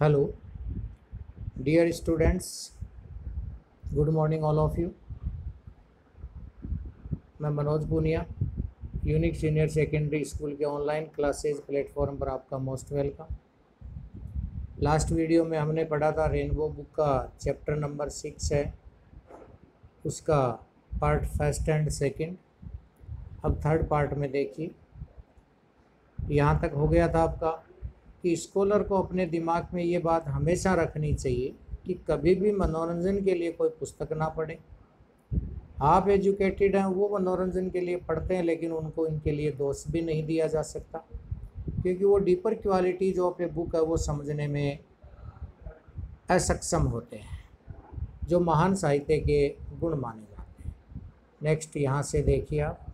Hello, dear students. Good morning, all of you. मैं Manoj Punia unique senior secondary school के online classes platform पर आपका most welcome. Last video में हमने पढ़ा था रेनबो बुक का चैप्टर नंबर 6 है, उसका पार्ट फर्स्ट एंड सेकंड। अब थर्ड पार्ट में देखिए, यहाँ तक हो गया था आपका कि स्कॉलर को अपने दिमाग में ये बात हमेशा रखनी चाहिए कि कभी भी मनोरंजन के लिए कोई पुस्तक ना पढ़े। आप एजुकेटेड हैं, वो मनोरंजन के लिए पढ़ते हैं, लेकिन उनको इनके लिए दोष भी नहीं दिया जा सकता, क्योंकि वो deeper qualities of a book है वो समझने में असक्षम होते हैं, जो महान साहित्य के गुण माने जाते हैं। नेक्स्ट यहाँ से देखिए आप,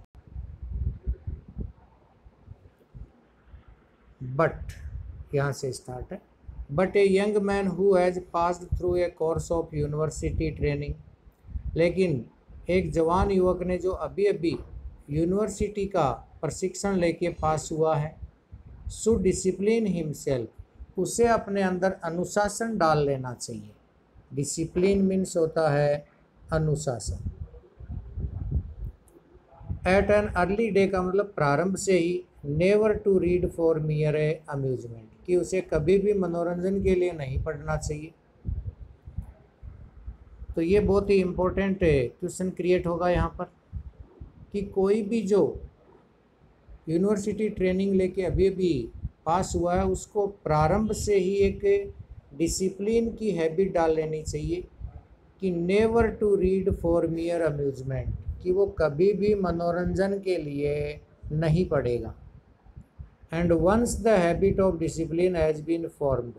बट यहाँ से स्टार्ट है। But a young man who has passed through a course of university training, लेकिन एक जवान युवक ने जो अभी अभी यूनिवर्सिटी का प्रशिक्षण लेके पास हुआ है, शुड डिसिप्लिन हिमसेल्फ, उसे अपने अंदर अनुशासन डाल लेना चाहिए। डिसिप्लिन मीन्स होता है अनुशासन। एट एन अर्ली डे का मतलब प्रारंभ से ही। Never to read for mere a amusement, कि उसे कभी भी मनोरंजन के लिए नहीं पढ़ना चाहिए। तो ये बहुत ही इम्पोर्टेंट क्वेश्चन क्रिएट होगा यहाँ पर कि कोई भी जो यूनिवर्सिटी ट्रेनिंग लेके अभी अभी पास हुआ है, उसको प्रारंभ से ही एक डिसिप्लिन की हैबिट डाल लेनी चाहिए कि never to read for mere amusement, कि वो कभी भी मनोरंजन के लिए नहीं पढ़ेगा। And once the habit of discipline has been formed,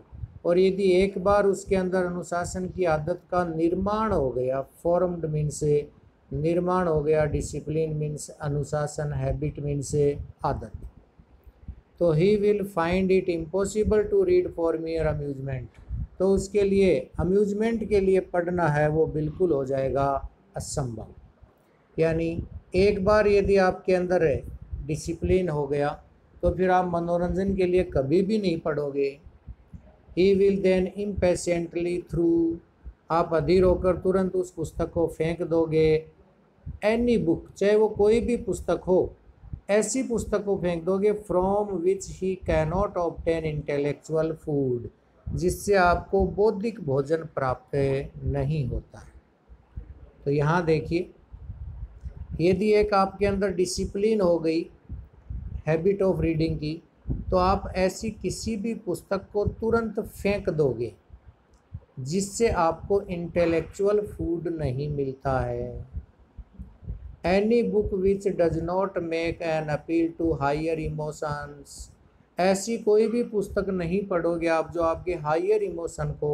और यदि एक बार उसके अंदर अनुशासन की आदत का निर्माण हो गया, फॉर्म्ड मीन्स निर्माण हो गया, डिसिप्लिन मीन्स अनुशासन, हैबिट मीन्स आदत, तो he will find it impossible to read for mere amusement, तो उसके लिए अम्यूजमेंट के लिए पढ़ना है वो बिल्कुल हो जाएगा असंभव। यानी एक बार यदि आपके अंदर डिसिप्लिन हो गया तो फिर आप मनोरंजन के लिए कभी भी नहीं पढ़ोगे। He will then impatiently through, आप अधीर होकर तुरंत उस पुस्तक को फेंक दोगे। एनी बुक, चाहे वो कोई भी पुस्तक हो, ऐसी पुस्तक को फेंक दोगे from which he cannot obtain intellectual food, जिससे आपको बौद्धिक भोजन प्राप्त नहीं होता है। तो यहाँ देखिए, यदि एक आपके अंदर डिसिप्लिन हो गई हैबिट ऑफ रीडिंग की, तो आप ऐसी किसी भी पुस्तक को तुरंत फेंक दोगे जिससे आपको इंटेलेक्चुअल फूड नहीं मिलता है। Any book which does not make an appeal to higher emotions, ऐसी कोई भी पुस्तक नहीं पढ़ोगे आप जो आपके हायर इमोशन को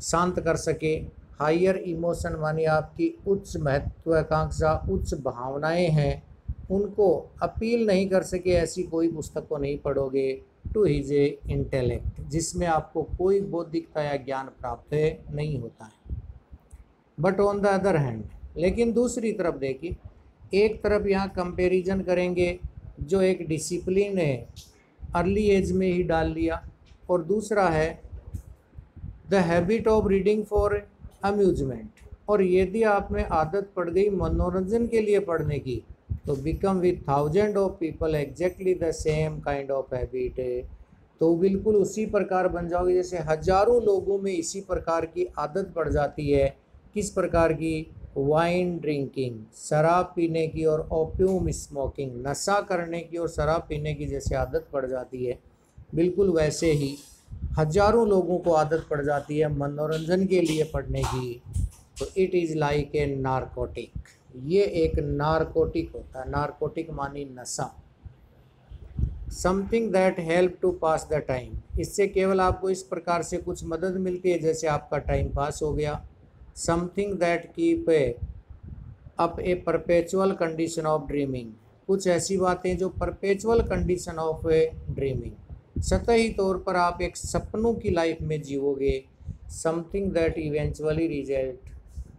शांत कर सके। हायर इमोशन मानी आपकी उच्च महत्वाकांक्षा, उच्च भावनाएं हैं, उनको अपील नहीं कर सके, ऐसी कोई पुस्तक को नहीं पढ़ोगे। टू हिज ए इंटेलेक्ट, जिसमें आपको कोई बौद्धिकता या ज्ञान प्राप्त नहीं होता है। But on the other hand, लेकिन दूसरी तरफ देखिए, एक तरफ यहाँ कंपैरिजन करेंगे जो एक डिसिप्लिन है अर्ली एज में ही डाल लिया, और दूसरा है the habit of reading for amusement, और यदि आप में आदत पड़ गई मनोरंजन के लिए पढ़ने की, तो become with thousand of people exactly the same kind of habit, तो बिल्कुल उसी प्रकार बन जाओगे जैसे हजारों लोगों में इसी प्रकार की आदत पड़ जाती है। किस प्रकार की? वाइन ड्रिंकिंग, शराब पीने की, और ओपियम स्मोकिंग, नशा करने की और शराब पीने की जैसे आदत पड़ जाती है, बिल्कुल वैसे ही हजारों लोगों को आदत पड़ जाती है मनोरंजन के लिए पढ़ने की। तो it is like a narcotic, ये एक नारकोटिक होता है। नारकोटिक मानी नशा। Something that help to pass the time, इससे केवल आपको इस प्रकार से कुछ मदद मिलती है जैसे आपका टाइम पास हो गया। Something that keep up A perpetual condition of dreaming, कुछ ऐसी बातें जो परपेचुअल कंडीशन ऑफ ड्रीमिंग, सतही तौर पर आप एक सपनों की लाइफ में जीवोगे। समथिंग दैट इवेंचुअली रिजल्ट,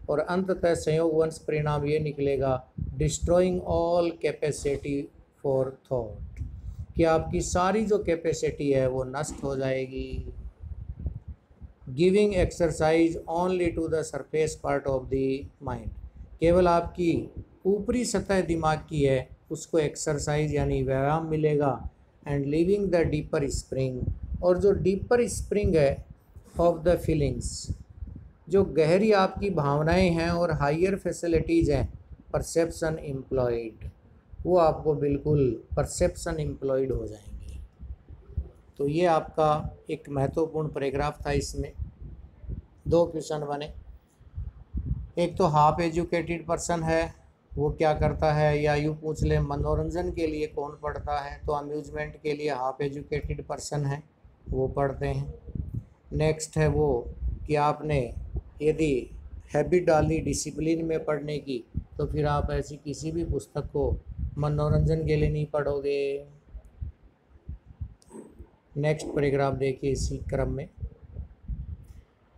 और अंततः संयोगवंश परिणाम ये निकलेगा destroying all capacity for thought, कि आपकी सारी जो कैपेसिटी है वो नष्ट हो जाएगी। Giving exercise only to the surface part of the mind, केवल आपकी ऊपरी सतह दिमाग की है उसको एक्सरसाइज यानी व्यायाम मिलेगा। And living the deeper spring, और जो डीपर स्प्रिंग है ऑफ द फीलिंग्स, जो गहरी आपकी भावनाएं हैं और हायर फैसिलिटीज़ हैं, परसेप्शन एम्प्लॉयड, वो आपको बिल्कुल परसेप्शन एम्प्लॉयड हो जाएंगे। तो ये आपका एक महत्वपूर्ण पैराग्राफ था। इसमें 2 क्वेश्चन बने। एक तो हाफ एजुकेटेड पर्सन है वो क्या करता है, या यूँ पूछ ले मनोरंजन के लिए कौन पढ़ता है, तो अम्यूजमेंट के लिए हाफ एजुकेटेड पर्सन है वो पढ़ते हैं। नेक्स्ट है वो कि आपने यदि हैबिट डाली डिसिप्लिन में पढ़ने की, तो फिर आप ऐसी किसी भी पुस्तक को मनोरंजन के लिए नहीं पढ़ोगे। नेक्स्ट पैराग्राफ देखिए इसी क्रम में।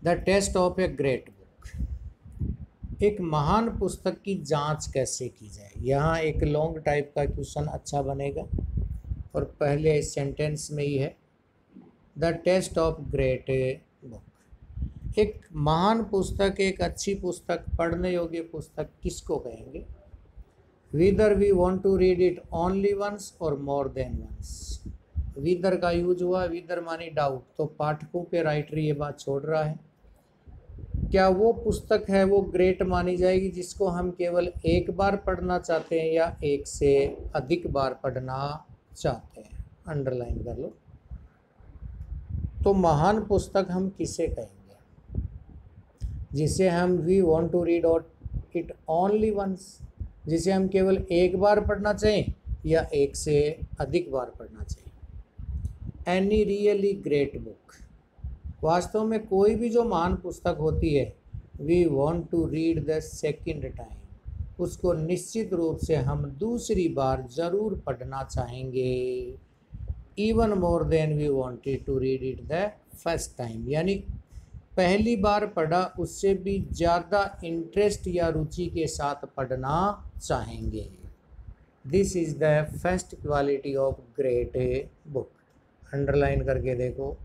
The test of a great book, एक महान पुस्तक की जांच कैसे की जाए। यहाँ एक लॉन्ग टाइप का क्वेश्चन अच्छा बनेगा और पहले सेंटेंस में ही है, the test of great book. एक महान पुस्तक, एक अच्छी पुस्तक, पढ़ने योग्य पुस्तक किसको कहेंगे? Whether we want to read it only once और मोर देन वंस। विदर का यूज हुआ, विदर मानी डाउट, तो पाठकों पे राइटर ये बात छोड़ रहा है। क्या वो पुस्तक है वो ग्रेट मानी जाएगी जिसको हम केवल एक बार पढ़ना चाहते हैं या एक से अधिक बार पढ़ना चाहते हैं? अंडरलाइन कर लो। तो महान पुस्तक हम किसे कहेंगे? जिसे हम we want to read it only once, जिसे हम केवल एक बार पढ़ना चाहें या एक से अधिक बार पढ़ना चाहिए। एनी रियली ग्रेट बुक, वास्तव में कोई भी जो महान पुस्तक होती है, we want to read the second time, उसको निश्चित रूप से हम दूसरी बार ज़रूर पढ़ना चाहेंगे। Even more than we wanted to read it the first time, यानी पहली बार पढ़ा उससे भी ज़्यादा इंटरेस्ट या रुचि के साथ पढ़ना चाहेंगे। This is the first quality of great book. Underline करके देखो।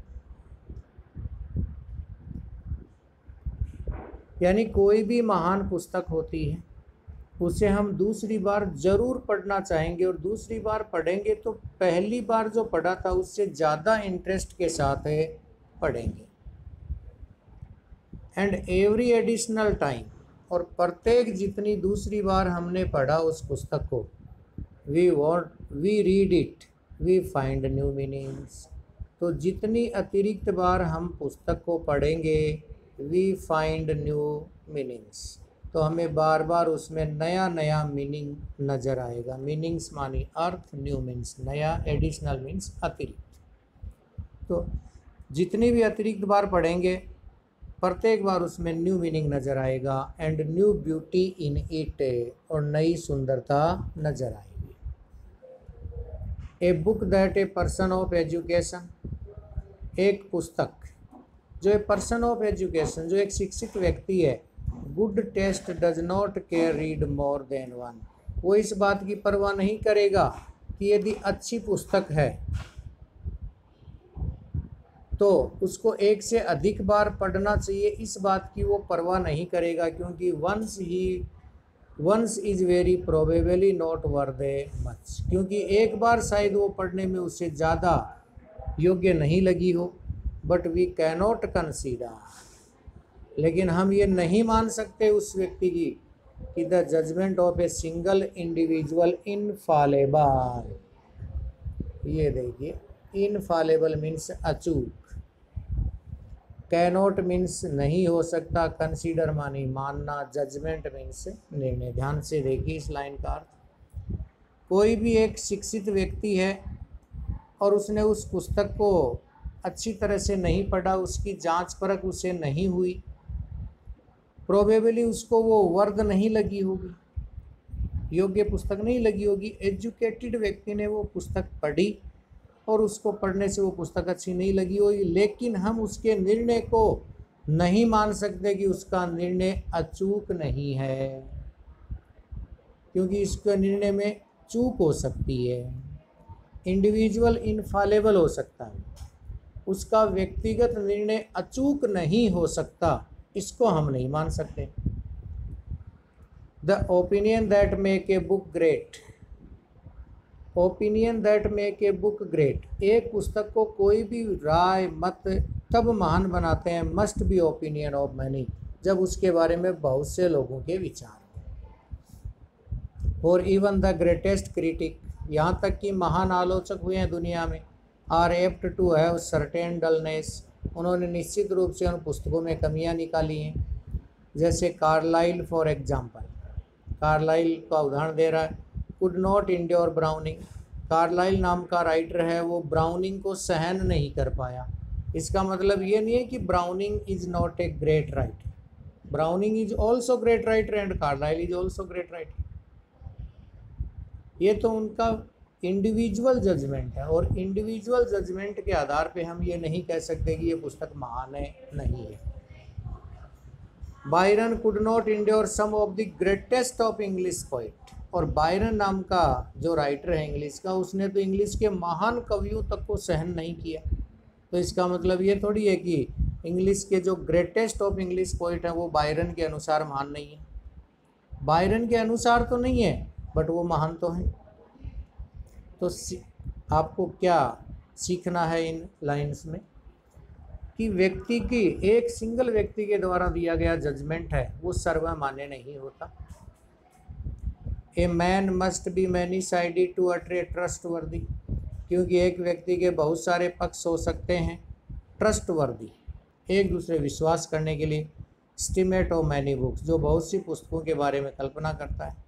यानी कोई भी महान पुस्तक होती है उसे हम दूसरी बार ज़रूर पढ़ना चाहेंगे, और दूसरी बार पढ़ेंगे तो पहली बार जो पढ़ा था उससे ज़्यादा इंटरेस्ट के साथ पढ़ेंगे। एंड एवरी एडिशनल टाइम, और प्रत्येक जितनी दूसरी बार हमने पढ़ा उस पुस्तक को, we read it we find new meanings, तो जितनी अतिरिक्त बार हम पुस्तक को पढ़ेंगे वी फाइंड न्यू मीनिंग्स, तो हमें बार बार उसमें नया नया मीनिंग नज़र आएगा। मीनिंग्स मानी अर्थ, न्यू मीन्स नया, एडिशनल मीन्स अतिरिक्त। तो जितनी भी अतिरिक्त बार पढ़ेंगे प्रत्येक बार उसमें न्यू मीनिंग नज़र आएगा। And new beauty in it, और नई सुंदरता नज़र आएगी। A book that a person of education, एक पुस्तक जो ए पर्सन ऑफ एजुकेशन, जो एक शिक्षित व्यक्ति है, good taste does not care read more than one, वो इस बात की परवाह नहीं करेगा कि यदि अच्छी पुस्तक है तो उसको एक से अधिक बार पढ़ना चाहिए, इस बात की वो परवाह नहीं करेगा, क्योंकि once is very probably not worth much, क्योंकि एक बार शायद वो पढ़ने में उससे ज़्यादा योग्य नहीं लगी हो। बट वी कैनॉट कंसीडर, लेकिन हम ये नहीं मान सकते उस व्यक्ति की कि the judgement of a single individual infallible, ये देखिए इनफॉलेबल मीन्स अचूक, कैनॉट मीन्स नहीं हो सकता, कंसीडर मानी मानना, जजमेंट मीन्स निर्णय। ध्यान से देखिए इस लाइन का अर्थ। कोई भी एक शिक्षित व्यक्ति है और उसने उस पुस्तक को अच्छी तरह से नहीं पढ़ा, उसकी जांच परख उसे नहीं हुई, प्रोबेबली उसको वो वर्द नहीं लगी होगी, योग्य पुस्तक नहीं लगी होगी। एजुकेटेड व्यक्ति ने वो पुस्तक पढ़ी और उसको पढ़ने से वो पुस्तक अच्छी नहीं लगी होगी, लेकिन हम उसके निर्णय को नहीं मान सकते कि उसका निर्णय अचूक नहीं है, क्योंकि इसके निर्णय में चूक हो सकती है। इंडिविजुअल इनफॉलेबल हो सकता है, उसका व्यक्तिगत निर्णय अचूक नहीं हो सकता, इसको हम नहीं मान सकते। The opinion that make a book great, opinion that make a book great, एक पुस्तक को कोई भी राय मत तब महान बनाते हैं, must be opinion of many, जब उसके बारे में बहुत से लोगों के विचार हो। और इवन द ग्रेटेस्ट क्रिटिक, यहाँ तक कि महान आलोचक हुए हैं दुनिया में, are apt to have certain dullness, उन्होंने निश्चित रूप से उन पुस्तकों में कमियां निकाली हैं। जैसे कार्लाइल फॉर एग्जाम्पल, कार्लाइल का उदाहरण दे रहा है, could not endure Browning, Carlyle नाम का राइटर है, वो ब्राउनिंग को सहन नहीं कर पाया। इसका मतलब ये नहीं है कि Browning is not a great writer, Browning is also great writer and Carlyle is also great writer. ये तो उनका इंडिविजुअल जजमेंट है, और इंडिविजुअल जजमेंट के आधार पे हम ये नहीं कह सकते कि ये पुस्तक महान है, नहीं है। Byron could not endure some of the greatest of English poet, और बायरन नाम का जो राइटर है इंग्लिश का, उसने तो इंग्लिश के महान कवियों तक को सहन नहीं किया। तो इसका मतलब ये थोड़ी है कि इंग्लिश के जो ग्रेटेस्ट ऑफ इंग्लिश पोइट हैं वो बायरन के अनुसार महान नहीं है। बायरन के अनुसार तो नहीं है, बट वो महान तो हैं। तो आपको क्या सीखना है इन लाइंस में, कि व्यक्ति की, एक सिंगल व्यक्ति के द्वारा दिया गया जजमेंट है वो सर्वमान्य नहीं होता। A man must be many sided to अट्रे ट्रस्टवर्दी, क्योंकि एक व्यक्ति के बहुत सारे पक्ष हो सकते हैं। ट्रस्टवर्दी, एक दूसरे विश्वास करने के लिए। स्टिमेट ऑफ मैनी बुक्स, जो बहुत सी पुस्तकों के बारे में कल्पना करता है।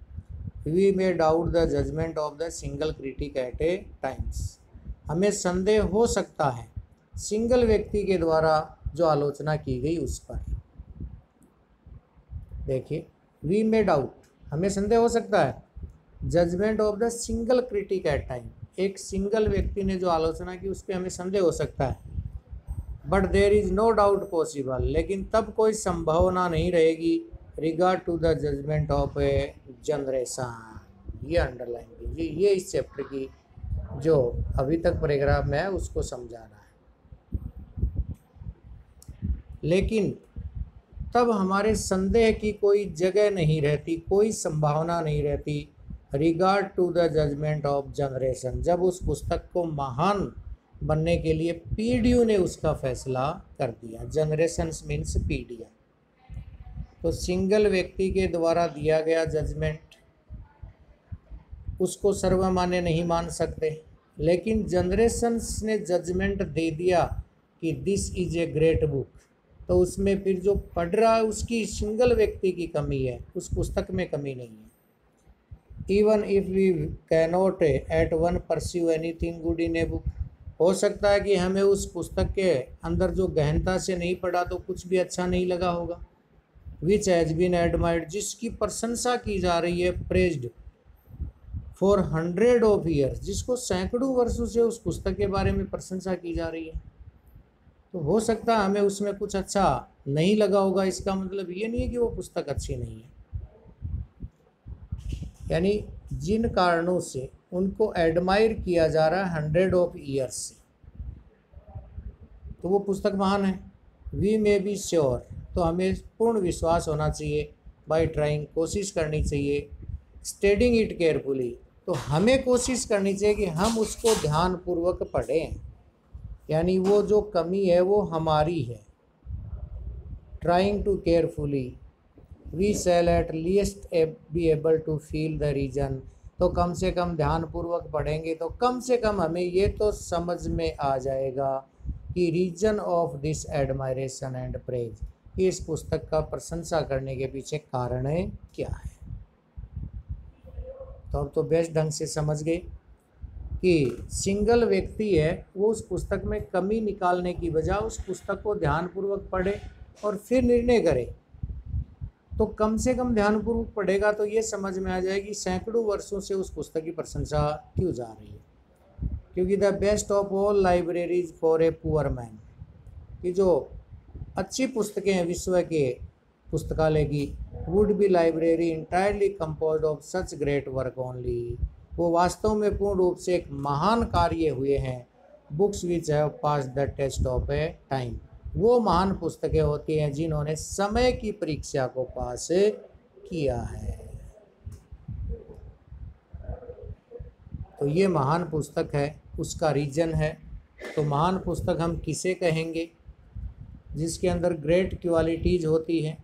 We may doubt the judgement of the single critic at a times, हमें संदेह हो सकता है सिंगल व्यक्ति के द्वारा जो आलोचना की गई उस पर। देखिए, वी मे डाउट, हमें संदेह हो सकता है, judgement of the single critic at time, एक सिंगल व्यक्ति ने जो आलोचना की उस पर हमें संदेह हो सकता है। But there is no doubt possible, लेकिन तब कोई संभावना नहीं रहेगी regard to the judgement of a generation. ये अंडरलाइन कीजिए, ये इस चैप्टर की जो अभी तक पैराग्राफ में है उसको समझा रहा है। लेकिन तब हमारे संदेह की कोई जगह नहीं रहती, कोई संभावना नहीं रहती regard to the judgement of generation, जब उस पुस्तक को महान बनने के लिए पीढ़ियों ने उसका फैसला कर दिया। जनरेशंस मीन्स पीढ़ियाँ। तो सिंगल व्यक्ति के द्वारा दिया गया जजमेंट उसको सर्वमान्य नहीं मान सकते, लेकिन जनरेशंस ने जजमेंट दे दिया कि this is a great book, तो उसमें फिर जो पढ़ रहा है उसकी सिंगल व्यक्ति की कमी है, उस पुस्तक में कमी नहीं है। Even if we cannot at one pursue anything good in a book, हो सकता है कि हमें उस पुस्तक के अंदर जो गहनता से नहीं पढ़ा तो कुछ भी अच्छा नहीं लगा होगा। विच हैज़ बीन एडमायर्ड, जिसकी प्रशंसा की जा रही है, प्रेज्ड फॉर 100 ऑफ ईयर्स, जिसको सैकड़ों वर्षों से उस पुस्तक के बारे में प्रशंसा की जा रही है। तो हो सकता है हमें उसमें कुछ अच्छा नहीं लगा होगा, इसका मतलब ये नहीं है कि वो पुस्तक अच्छी नहीं है। यानी जिन कारणों से उनको एडमायर किया जा रहा है 100 ऑफ ईयर्स से, तो वो पुस्तक महान है। वी मे बी श्योर, तो हमें पूर्ण विश्वास होना चाहिए। बाय ट्राइंग, कोशिश करनी चाहिए। स्टडिंग इट केयरफुली, तो हमें कोशिश करनी चाहिए कि हम उसको ध्यानपूर्वक पढ़ें, यानी वो जो कमी है वो हमारी है। Trying to carefully, we shall at least be able to feel the reason, तो कम से कम ध्यानपूर्वक पढ़ेंगे तो कम से कम हमें ये तो समझ में आ जाएगा कि reason of this admiration and praise, इस पुस्तक का प्रशंसा करने के पीछे कारण है क्या है। तो अब तो बेस्ट ढंग से समझ गए कि सिंगल व्यक्ति है वो उस पुस्तक में कमी निकालने की बजाय उस पुस्तक को ध्यानपूर्वक पढ़े और फिर निर्णय करे। तो कम से कम ध्यानपूर्वक पढ़ेगा तो ये समझ में आ जाएगी सैकड़ों वर्षों से उस पुस्तक की प्रशंसा क्यों जा रही है। क्योंकि the best of all libraries for a poor man, कि जो अच्छी पुस्तकें हैं विश्व के पुस्तकालय की, would be library entirely composed of such great work only, वो वास्तव में पूर्ण रूप से एक महान कार्य हुए हैं books which have pass the test of a time, वो महान पुस्तकें होती हैं जिन्होंने समय की परीक्षा को पास किया है। तो ये महान पुस्तक है, उसका रीजन है। तो महान पुस्तक हम किसे कहेंगे? जिसके अंदर ग्रेट क्वालिटीज होती हैं।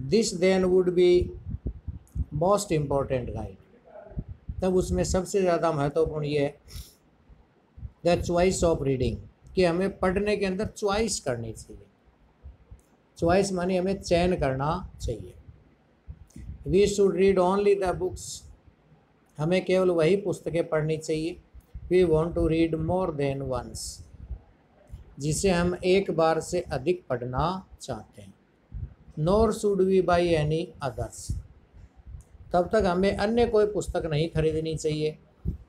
This then would be most important guide. तब उसमें सबसे ज़्यादा महत्वपूर्ण ये है द चॉइस ऑफ रीडिंग, कि हमें पढ़ने के अंदर चॉइस करनी चाहिए। चॉइस मानी हमें चयन करना चाहिए। We should read only the books, हमें केवल वही पुस्तकें पढ़नी चाहिए। We want to read more than once, जिसे हम एक बार से अधिक पढ़ना चाहते हैं। Nor should we buy any others, तब तक हमें अन्य कोई पुस्तक नहीं खरीदनी चाहिए।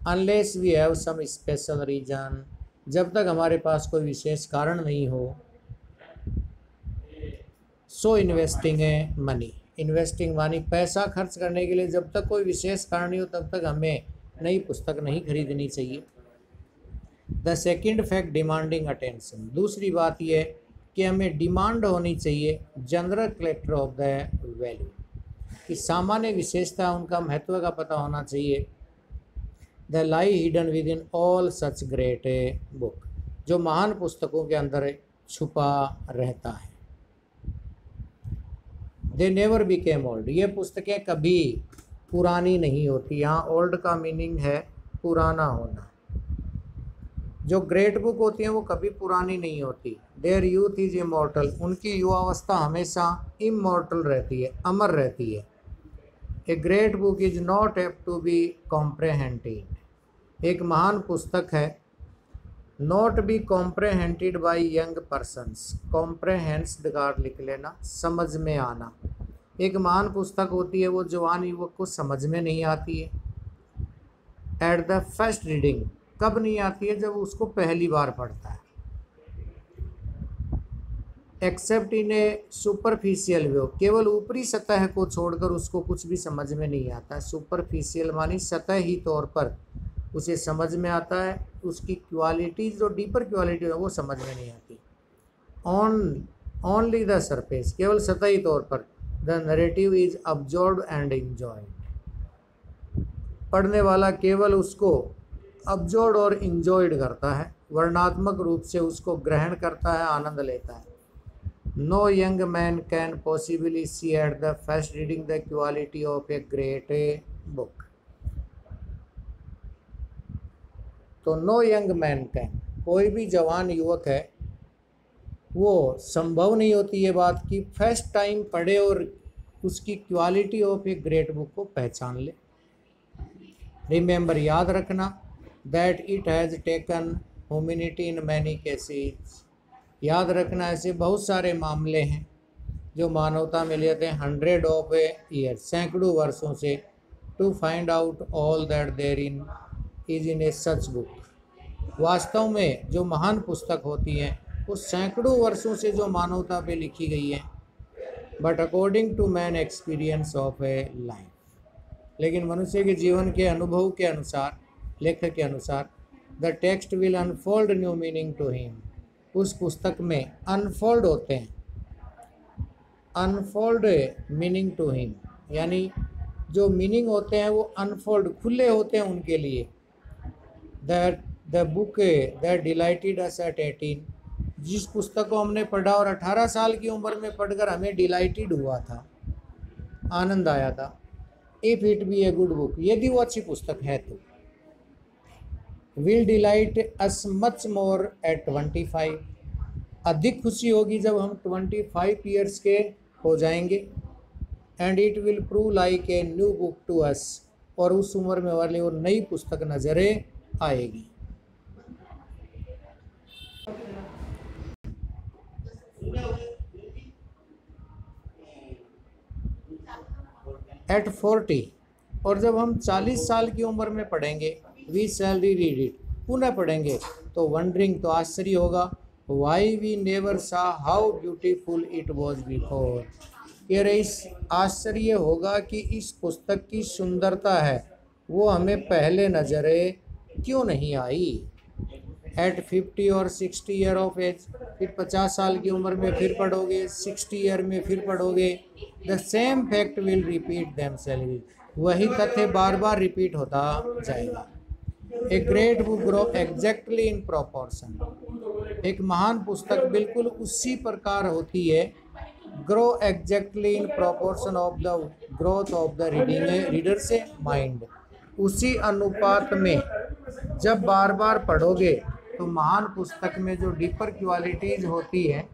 Unless we have some special reason, जब तक हमारे पास कोई विशेष कारण नहीं हो। सो इन्वेस्टिंग है मनी, इन्वेस्टिंग मानी पैसा खर्च करने के लिए जब तक कोई विशेष कारण नहीं हो तब तक हमें नई पुस्तक नहीं खरीदनी चाहिए। The second fact demanding attention, दूसरी बात यह है कि हमें डिमांड होनी चाहिए general collector of the value, कि सामान्य विशेषता उनका महत्व का पता होना चाहिए। The lie hidden with in all such great book, जो महान पुस्तकों के अंदर छुपा रहता है। दे नेवर बिकेम ओल्ड, ये पुस्तकें कभी पुरानी नहीं होती। यहाँ ओल्ड का मीनिंग है पुराना होना। जो ग्रेट बुक होती हैं वो कभी पुरानी नहीं होती। देयर यूथ इज इमॉर्टल, उनकी युवावस्था हमेशा इमॉर्टल रहती है, अमर रहती है। A great book is not apt to be comprehended, एक महान पुस्तक है not be comprehended by young persons, कॉम्प्रहेंस्ड का लिख लेना, समझ में आना। एक महान पुस्तक होती है वो जवान युवक को समझ में नहीं आती है। एट द फर्स्ट रीडिंग, कब नहीं आती है? जब उसको पहली बार पढ़ता है। एक्सेप्ट इन ए सुपरफिशियल व्यू, केवल ऊपरी सतह को छोड़कर उसको कुछ भी समझ में नहीं आता। सुपरफिशियल मानी सतही तौर पर उसे समझ में आता है, उसकी क्वालिटी जो डीपर क्वालिटी है वो समझ में नहीं आती। ओनली द सरफेस, केवल सतही तौर पर। The narrative is absorbed and enjoyed, पढ़ने वाला केवल उसको अब्जॉर्ब और इंजॉयड करता है, वर्णनात्मक रूप से उसको ग्रहण करता है, आनंद लेता है। No young man can possibly see at the first reading the quality of a great book. तो नो यंग मैन कैन, कोई भी जवान युवक है वो संभव नहीं होती ये बात कि फर्स्ट टाइम पढ़े और उसकी quality of a great book को पहचान ले। रिमेंबर, याद रखना, that it has taken humanity in many cases, याद रखना ऐसे बहुत सारे मामले हैं जो मानवता में लेते हैं 100 ऑफ ईयर, सैकड़ों वर्षों से, to find out all that there in is in a such book. वास्तव में जो महान पुस्तक होती हैं वो सैकड़ों वर्षों से जो मानवता पे लिखी गई है। But according to man experience of a life, लेकिन मनुष्य के जीवन के अनुभव के अनुसार, लेखक के अनुसार, the text will unfold new meaning to him, उस पुस्तक में अनफोल्ड होते हैं, अनफोल्ड मीनिंग टू हिम, यानी जो मीनिंग होते हैं वो अनफोल्ड, खुले होते हैं उनके लिए। That the book that dilated us at 18, जिस पुस्तक को हमने पढ़ा और 18 साल की उम्र में पढ़कर हमें डिलाइटेड हुआ था, आनंद आया था। If it be a good book, यदि वो अच्छी पुस्तक है तो। Will delight us much more at 25, अधिक खुशी होगी जब हम 25 ईयर्स के हो जाएंगे। And it will prove like a new book to us, और उस उम्र में वाली वो नई पुस्तक नजरे आएगी। एट 40, और जब हम 40 साल की उम्र में पढ़ेंगे, वी शैल रीड इट, पुनः पढ़ेंगे तो वंडरिंग, तो आश्चर्य होगा, वाई वी नेवर सा how beautiful it was before, कह रहे इस आश्चर्य होगा कि इस पुस्तक की सुंदरता है वो हमें पहले नजरे क्यों नहीं आई। एट 50 और 60 ईयर ऑफ एज, फिर 50 साल की उम्र में फिर पढ़ोगे, 60 ईयर में फिर पढ़ोगे, the same fact will repeat themselves, वही तथ्य बार बार रिपीट होता जाएगा। ए great book grow exactly in proportion, एक महान पुस्तक बिल्कुल उसी प्रकार होती है, grow exactly in proportion of the growth of the reader से माइंड, उसी अनुपात में जब बार बार पढ़ोगे तो महान पुस्तक में जो डीपर क्वालिटीज होती है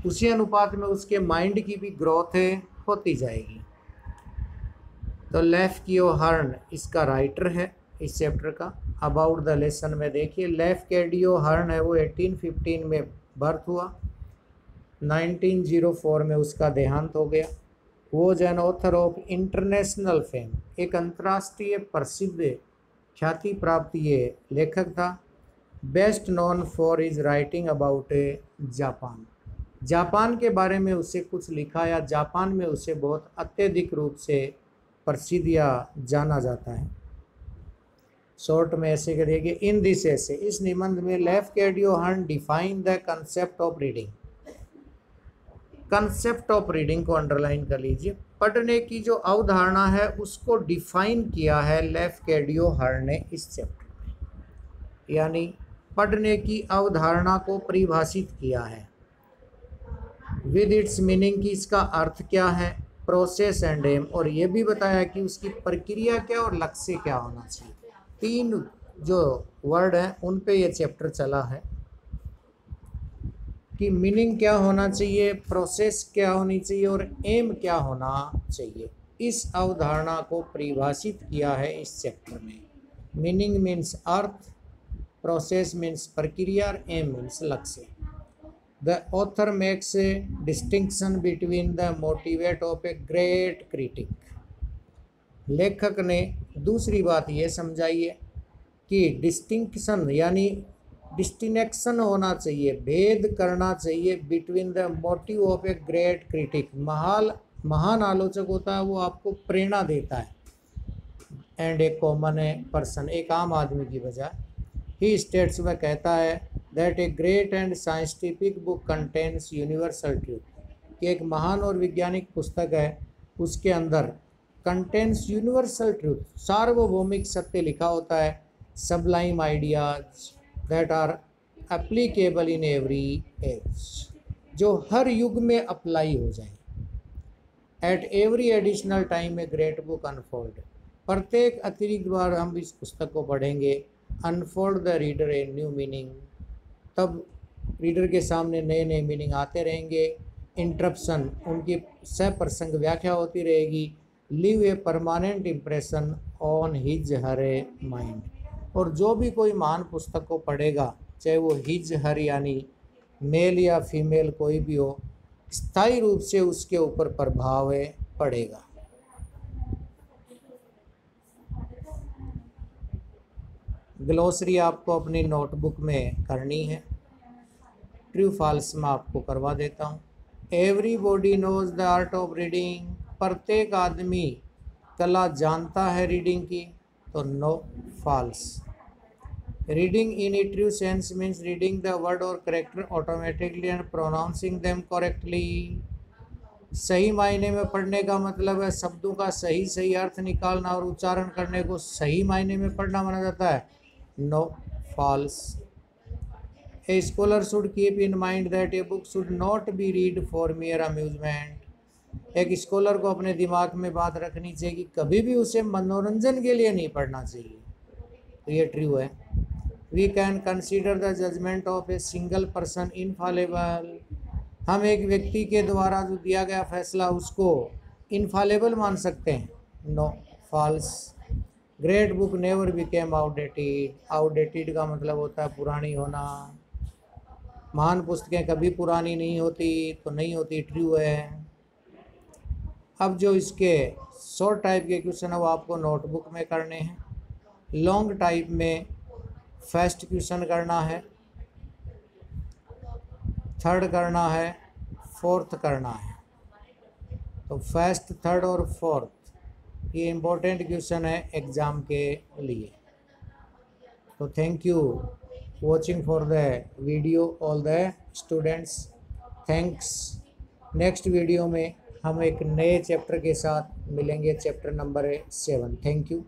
उसी अनुपात में उसके माइंड की भी ग्रोथ होती जाएगी। तो लेफ कियो हर्न इसका राइटर है इस चैप्टर का। अबाउट द लेसन में देखिए, लेफ कैडियो हर्न है वो 1815 में बर्थ हुआ, 1904 में उसका देहांत हो गया। वो an author of international fame, एक अंतर्राष्ट्रीय प्रसिद्ध ख्याति प्राप्त ये लेखक था। Best known for his writing about Japan, Japan के बारे में उसे कुछ लिखा या जापान में उसे बहुत अत्यधिक रूप से प्रसिद्ध या जाना जाता है। शॉर्ट में ऐसे करिए, इन दिस ऐसे, इस निबंध में लेफ कैडियो हर्न define the concept of reading, concept of reading को अंडरलाइन कर लीजिए। पढ़ने की जो अवधारणा है उसको डिफाइन किया है लेफ कैडियो हर्न ने इस चैप्टर में, यानी पढ़ने की अवधारणा को परिभाषित किया है। विद इट्स मीनिंग की इसका अर्थ क्या है, प्रोसेस एंड एम, और ये भी बताया कि उसकी प्रक्रिया क्या और लक्ष्य क्या होना चाहिए। 3 जो वर्ड हैं उन पे ये चैप्टर चला है कि मीनिंग क्या होना चाहिए, प्रोसेस क्या होनी चाहिए और एम क्या होना चाहिए। इस अवधारणा को परिभाषित किया है इस चैप्टर में। Meaning means earth, process means प्रक्रिया और एम मीन्स लक्ष्य। The author makes a distinction between the motivate of a great critic, लेखक ने दूसरी बात ये समझाई है कि डिस्टिंक्शन यानी डिस्टिनेक्शन होना चाहिए, भेद करना चाहिए between the motive of a great critic, महान आलोचक होता है वो आपको प्रेरणा देता है, एंड ए कॉमन पर्सन, एक आम आदमी की बजाय। ही स्टेट्स, वह कहता है, that a great and scientific book contains universal truth, कि एक महान और वैज्ञानिक पुस्तक है उसके अंदर कंटेन्स यूनिवर्सल ट्रूथ, सार्वभौमिक सत्य लिखा होता है, sublime ideas that are applicable in every age, जो हर युग में अप्लाई हो जाए। At every additional time a great book unfold, प्रत्येक अतिरिक्त बार हम इस पुस्तक को पढ़ेंगे, unfold the reader a new meaning, तब रीडर के सामने नए नए मीनिंग आते रहेंगे। इंटरप्शन, उनकी सप्रसंग व्याख्या होती रहेगी। Live a permanent impression on his her a mind, और जो भी कोई महान पुस्तक को पढ़ेगा, चाहे वो हिज हर यानी मेल या फीमेल कोई भी हो, स्थायी रूप से उसके ऊपर प्रभाव पड़ेगा। ग्लोसरी आपको अपनी नोटबुक में करनी है, ट्रू फॉल्स में आपको करवा देता हूँ। Everybody knows the art of reading, प्रत्येक आदमी कला जानता है रीडिंग की, तो no false. Reading in a true sense means reading the word और character automatically and pronouncing them correctly, सही मायने में पढ़ने का मतलब है शब्दों का सही सही अर्थ निकालना और उच्चारण करने को सही मायने में पढ़ना माना जाता है, no false. A scholar should keep in mind that a book should not be read for mere amusement, एक स्कॉलर को अपने दिमाग में बात रखनी चाहिए कि कभी भी उसे मनोरंजन के लिए नहीं पढ़ना चाहिए, तो ये ट्रू है। We can consider the judgement of a single person infallible, हम एक व्यक्ति के द्वारा जो दिया गया फैसला उसको इनफॉलेबल मान सकते हैं, no false. Great book never became outdated, outdated का मतलब होता है पुरानी होना, महान पुस्तकें कभी पुरानी नहीं होती, तो नहीं होती, ट्रू है। अब जो इसके शॉर्ट टाइप के क्वेश्चन है वो आपको नोटबुक में करने हैं, लॉन्ग टाइप में फर्स्ट क्वेश्चन करना है, थर्ड करना है, फोर्थ करना है। तो फर्स्ट, थर्ड और फोर्थ ये इम्पोर्टेंट क्वेश्चन है एग्ज़ाम के लिए। तो thank you watching for the video all the students, thanks. Next video में हम एक नए चैप्टर के साथ मिलेंगे, चैप्टर नंबर 7। Thank you.